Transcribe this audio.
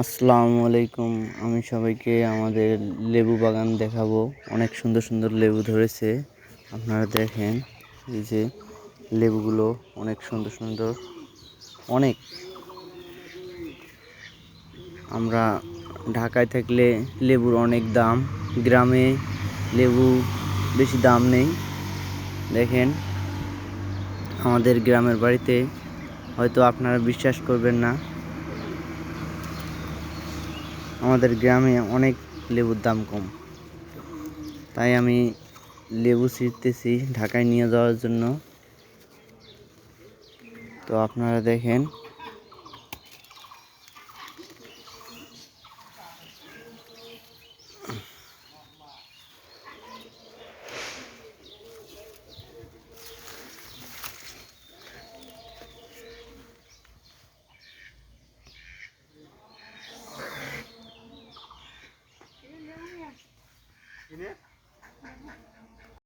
আসসালামু আলাইকুম। আমি সবাইকে আমাদের লেবু বাগান দেখাবো। অনেক সুন্দর সুন্দর লেবু ধরেছে। আপনারা দেখেন, এই যে লেবুগুলো অনেক সুন্দর সুন্দর। অনেক, আমরা ঢাকায় থাকলে লেবুর অনেক দাম, গ্রামে লেবু বেশি দাম নেই। দেখেন, আমাদের গ্রামের বাড়িতে হয়তো আপনারা বিশ্বাস করবেন না, আমাদের গ্রামে অনেক লেবুর দাম কম। তাই আমি লেবু ছিঁড়তেছি ঢাকায় নিয়ে যাওয়ার জন্য। তো আপনারা দেখেন,